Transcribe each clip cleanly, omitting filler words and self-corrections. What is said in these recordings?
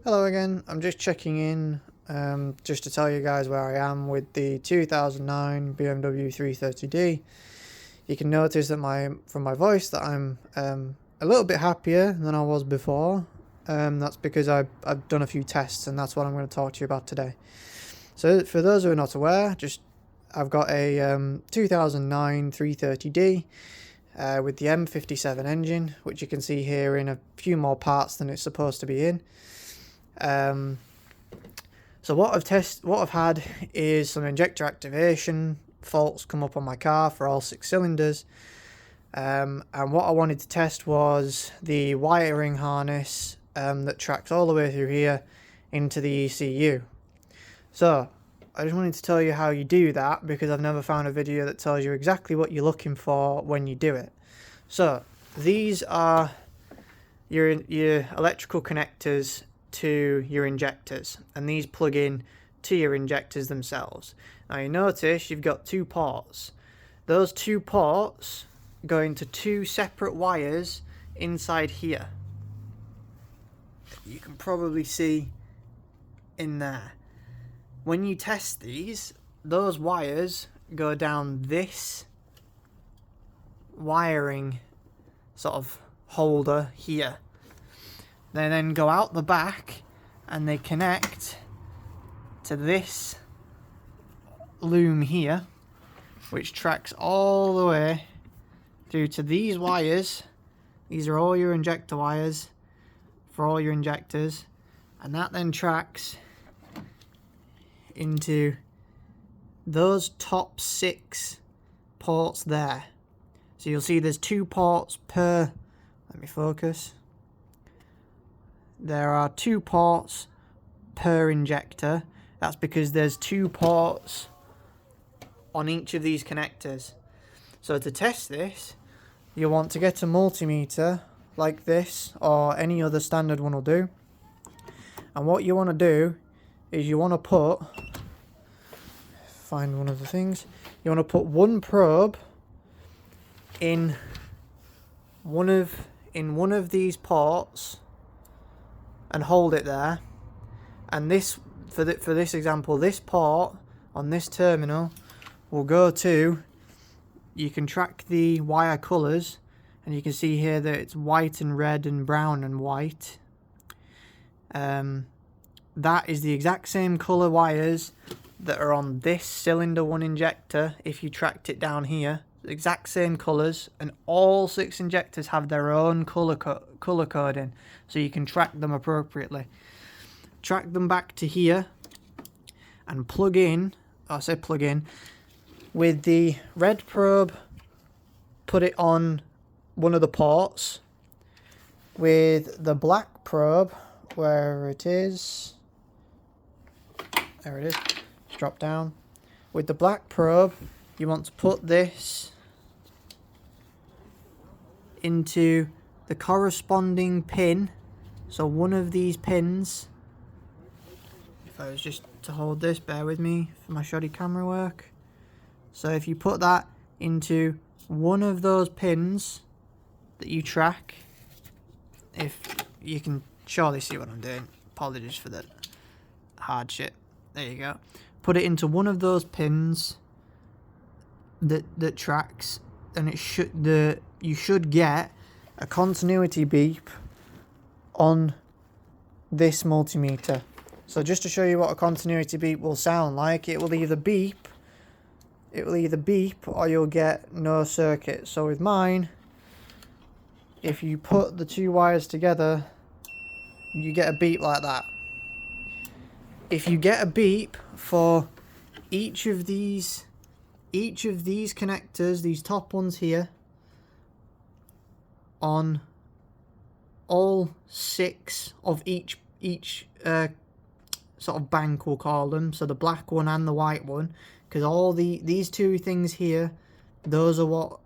Hello again, I'm just checking in just to tell you guys where I am with the 2009 BMW 330D. You can notice that from my voice that I'm a little bit happier than I was before. That's because I've done a few tests, and that's what I'm going to talk to you about today. So for those who are not aware, I've got a 2009 330D with the M57 engine, which you can see here in a few more parts than it's supposed to be in. So what I've had is some injector activation faults come up on my car for all 6 cylinders. And what I wanted to test was the wiring harness that tracks all the way through here into the ECU. So I just wanted to tell you how you do that, because I've never found a video that tells you exactly what you're looking for when you do it. So these are your electrical connectors to your injectors, and these plug in to your injectors themselves. Now you notice you've got 2 ports. Those 2 ports go into 2 separate wires inside here. You can probably see in there. When you test these, those wires go down this wiring sort of holder here. They then go out the back and they connect to this loom here, which tracks all the way through to these wires. These are all your injector wires for all your injectors, and that then tracks into those top 6 ports there. So you'll see there's 2 ports per, let me focus. There are 2 ports per injector. That's because there's 2 ports on each of these connectors. So to test this, you want to get a multimeter like this, or any other standard one will do. And what you want to do is you want to find one of the things. You want to put one probe in one of these ports and hold it there. And this, for this example, this port on this terminal will go to, you can track the wire colours, and you can see here that it's white and red and brown and white. That is the exact same colour wires that are on this cylinder 1 injector. If you tracked it down here, the exact same colours, and all 6 injectors have their own colour coding, so you can track them appropriately. Track them back to here and plug in with the red probe. Put it on one of the ports with the black probe, where it is, there it is, drop down. With the black probe, you want to put this into the corresponding pin. So one of these pins, if I was just to hold this, bear with me for my shoddy camera work. So if you put that into one of those pins that you track, if you can surely see what I'm doing, apologies for the hard shit. There you go. Put it into one of those pins that tracks, and you should get a continuity beep on this multimeter. So just to show you what a continuity beep will sound like, it will either beep or you'll get no circuit. So with mine, if you put the 2 wires together, you get a beep like that. If you get a beep for each of these connectors, these top ones here, on all 6 of each sort of bank, we'll call them, so the black one and the white one, because all these 2 things here, those are what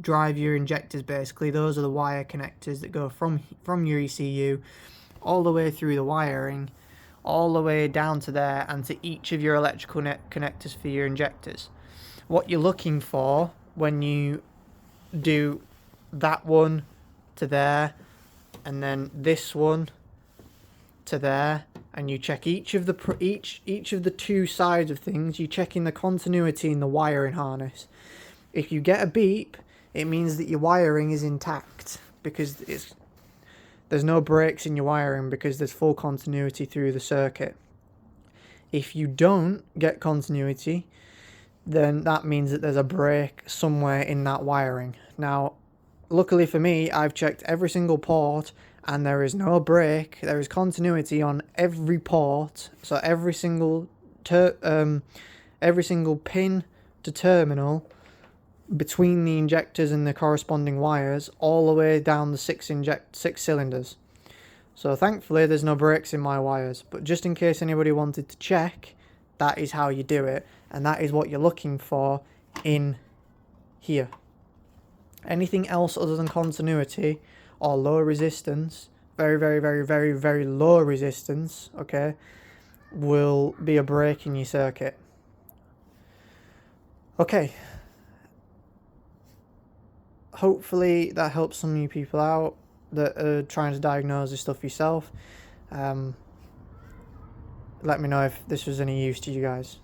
drive your injectors basically. Those are the wire connectors that go from your ECU all the way through the wiring, all the way down to there, and to each of your electrical connectors for your injectors. What you're looking for when you do that one to there, and then this one to there, and you check each of the two sides of things. You check in the continuity in the wiring harness. If you get a beep, it means that your wiring is intact, because there's no breaks in your wiring, because there's full continuity through the circuit. If you don't get continuity, then that means that there's a break somewhere in that wiring. Now, luckily for me, I've checked every single port and there is no break. There is continuity on every port, so every single pin to terminal between the injectors and the corresponding wires, all the way down the six cylinders. So thankfully there's no breaks in my wires, but just in case anybody wanted to check, that is how you do it, and that is what you're looking for in here. Anything else other than continuity or low resistance, very low resistance, okay, will be a break in your circuit. Okay, hopefully that helps some of you people out that are trying to diagnose this stuff yourself. Let me know if this was any use to you guys.